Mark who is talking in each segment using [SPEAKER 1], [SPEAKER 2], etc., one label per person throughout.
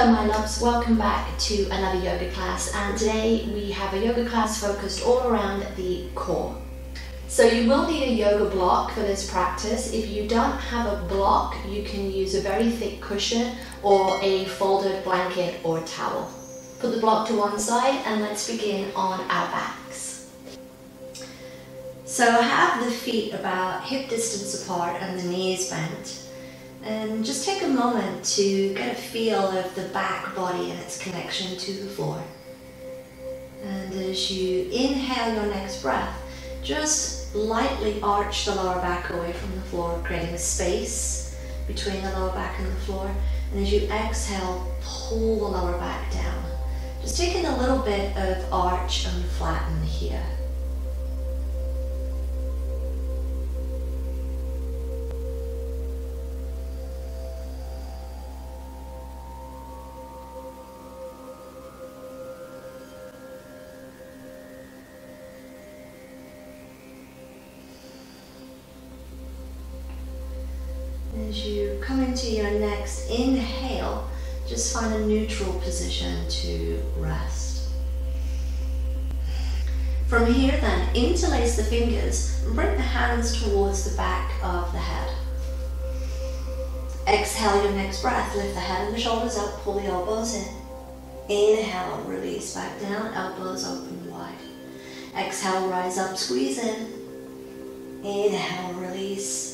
[SPEAKER 1] Hello my loves, welcome back to another yoga class, and today we have a yoga class focused all around the core. So you will need a yoga block for this practice. If you don't have a block, you can use a very thick cushion or a folded blanket or towel. Put the block to one side and let's begin on our backs. So have the feet about hip distance apart and the knees bent. And just take a moment to get a feel of the back body and its connection to the floor. And as you inhale your next breath, just lightly arch the lower back away from the floor, creating a space between the lower back and the floor. And as you exhale, pull the lower back down. Just taking a little bit of arch and flatten here. As you come into your next inhale, just find a neutral position to rest. From here then, interlace the fingers and bring the hands towards the back of the head. Exhale your next breath, lift the head and the shoulders up, pull the elbows in. Inhale, release back down, elbows open wide. Exhale, rise up, squeeze in. Inhale, release.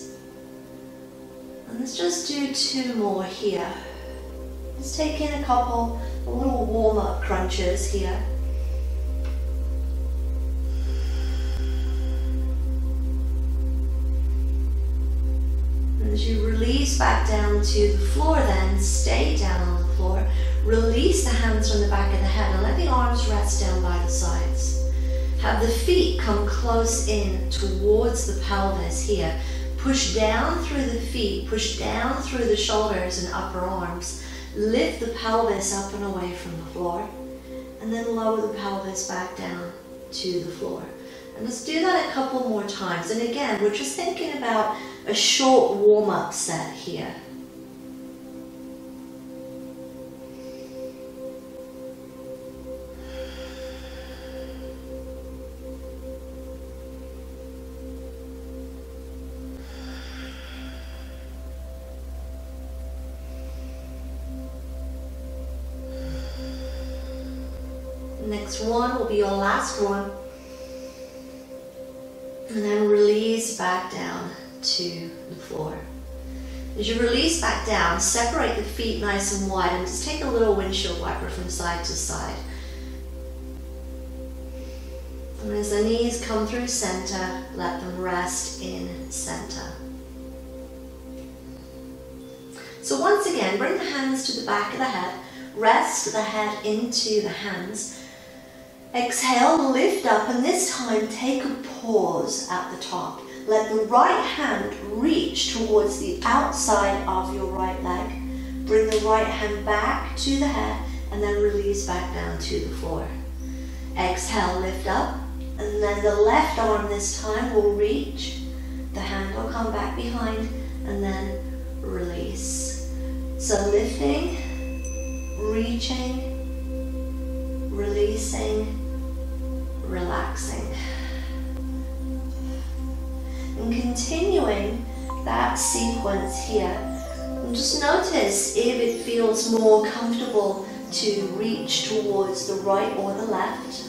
[SPEAKER 1] And let's just do two more here. Let's take in a little warm-up crunches here. And as you release back down to the floor then, stay down on the floor. Release the hands from the back of the head and let the arms rest down by the sides. Have the feet come close in towards the pelvis here. Push down through the feet, push down through the shoulders and upper arms. Lift the pelvis up and away from the floor. And then lower the pelvis back down to the floor. And let's do that a couple more times. And again, we're just thinking about a short warm-up set here. Next one will be your last one. And then release back down to the floor. As you release back down, separate the feet nice and wide and just take a little windshield wiper from side to side. And as the knees come through center, let them rest in center. So once again, bring the hands to the back of the head, rest the head into the hands. Exhale, lift up, and this time take a pause at the top. Let the right hand reach towards the outside of your right leg. Bring the right hand back to the head and then release back down to the floor. Exhale, lift up, and then the left arm this time will reach. The hand will come back behind and then release. So lifting, reaching, releasing, relaxing. And continuing that sequence here. And just notice if it feels more comfortable to reach towards the right or the left.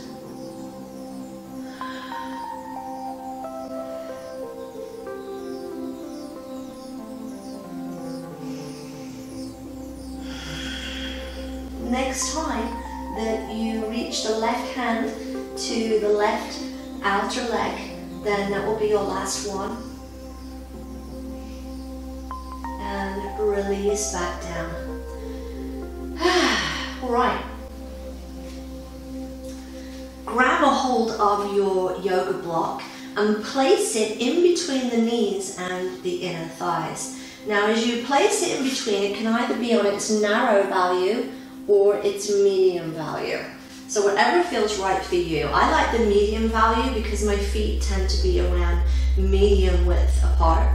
[SPEAKER 1] Next time that you reach the left hand to the left outer leg, then that will be your last one. And release back down. Alright. Grab a hold of your yoga block and place it in between the knees and the inner thighs. Now as you place it in between, it can either be on its narrow value or its medium value. So whatever feels right for you. I like the medium value because my feet tend to be around medium width apart.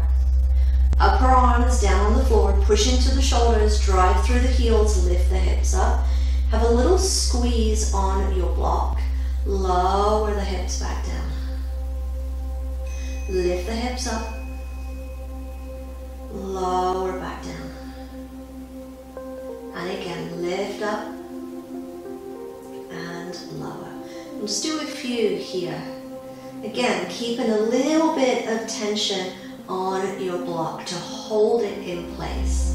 [SPEAKER 1] Upper arms down on the floor, push into the shoulders, drive through the heels, lift the hips up. Have a little squeeze on your block. Lower the hips back down. Lift the hips up. Lower back down. And again, lift up and lower. And just do a few here. Again, keeping a little bit of tension on your block to hold it in place.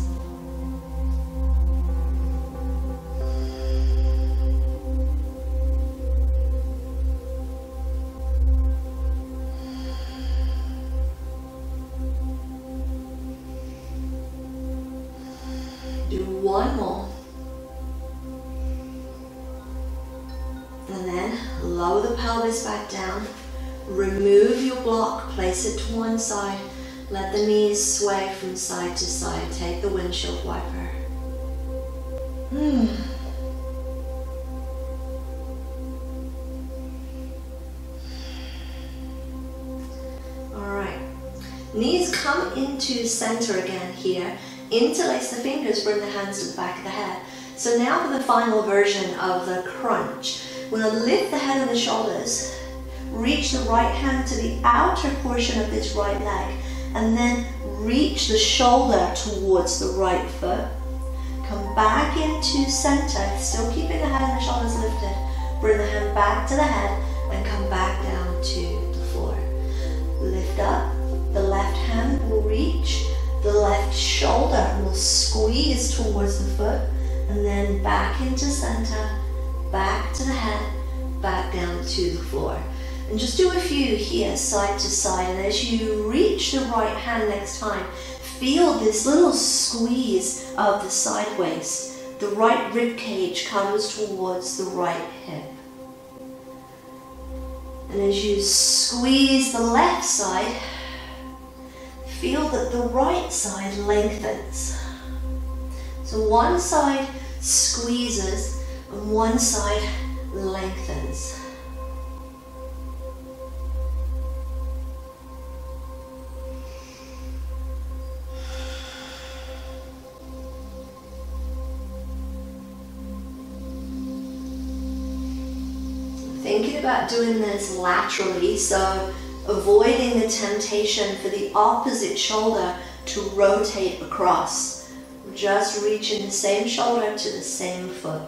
[SPEAKER 1] Do one more. And then lower the pelvis back down. Remove your block, place it to one side. Let the knees sway from side to side. Take the windshield wiper. Alright. Knees come into center again here. Interlace the fingers, bring the hands to the back of the head. So now for the final version of the crunch. We're going to lift the head and the shoulders. Reach the right hand to the outer portion of this right leg. And then reach the shoulder towards the right foot. Come back into center, still keeping the head and the shoulders lifted. Bring the hand back to the head and come back down to the floor. Lift up, the left hand will reach, the left shoulder will squeeze towards the foot, and then back into center, back to the head, back down to the floor. And just do a few here, side to side. And as you reach the right hand next time, feel this little squeeze of the side waist. The right rib cage comes towards the right hip. And as you squeeze the left side, feel that the right side lengthens. So one side squeezes and one side lengthens. Thinking about doing this laterally, so avoiding the temptation for the opposite shoulder to rotate across. Just reaching the same shoulder to the same foot.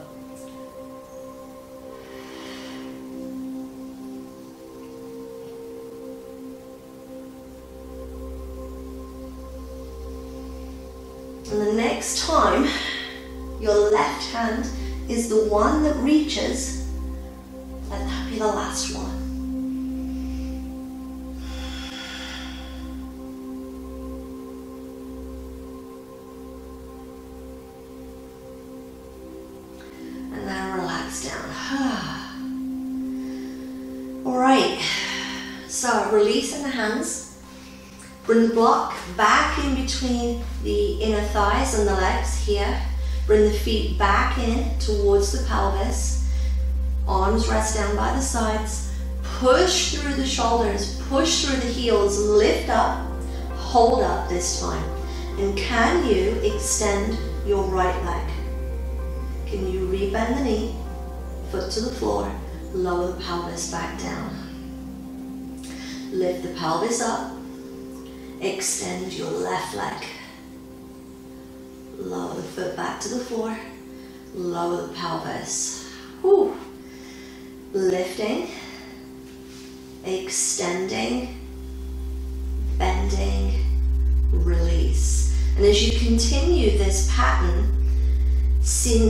[SPEAKER 1] And the next time, your left hand is the one that reaches. Let that be the last one. And then relax down. All right, so releasing the hands. Bring the block back in between the inner thighs and the legs here. Bring the feet back in towards the pelvis. Arms rest down by the sides. Push through the shoulders, push through the heels, lift up, hold up this time. And can you extend your right leg? Can you rebend the knee, foot to the floor, lower the pelvis back down. Lift the pelvis up, extend your left leg. Lower the foot back to the floor, lower the pelvis. Whew. Lifting, extending, bending, release. And as you continue this pattern,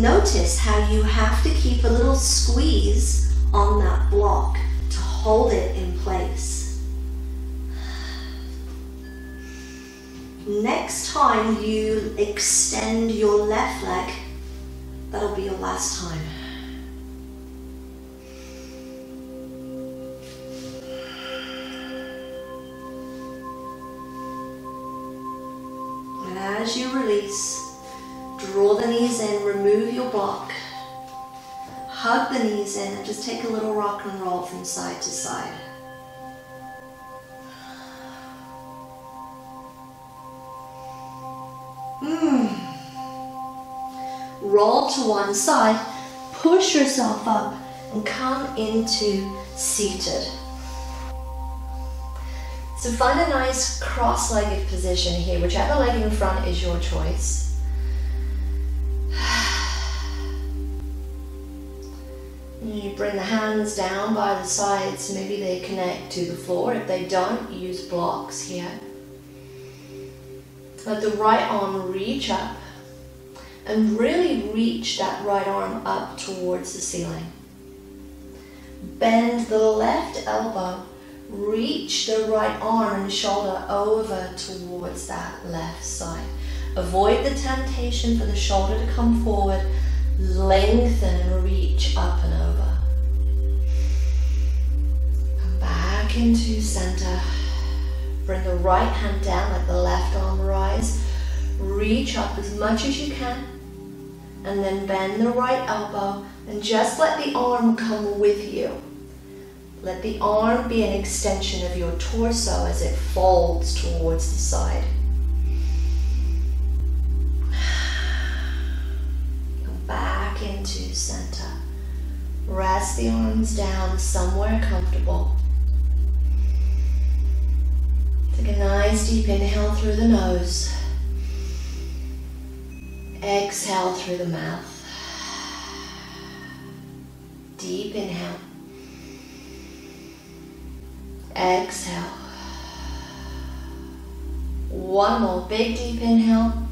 [SPEAKER 1] notice how you have to keep a little squeeze on that block to hold it in place. Next time you extend your left leg, that'll be your last time. As you release, draw the knees in, remove your block, hug the knees in, and just take a little rock and roll from side to side. roll to one side, push yourself up, and come into seated. So find a nice cross-legged position here, whichever leg in front is your choice. You bring the hands down by the sides, maybe they connect to the floor. If they don't, use blocks here. Let the right arm reach up and really reach that right arm up towards the ceiling. Bend the left elbow, reach the right arm and shoulder over towards that left side. Avoid the temptation for the shoulder to come forward. Lengthen and reach up and over. Come back into center. Bring the right hand down, let the left arm rise. Reach up as much as you can. And then bend the right elbow and just let the arm come with you. Let the arm be an extension of your torso as it folds towards the side. Back into center. Rest the arms down somewhere comfortable. Take a nice deep inhale through the nose. Exhale through the mouth. Deep inhale. Exhale. One more big deep inhale.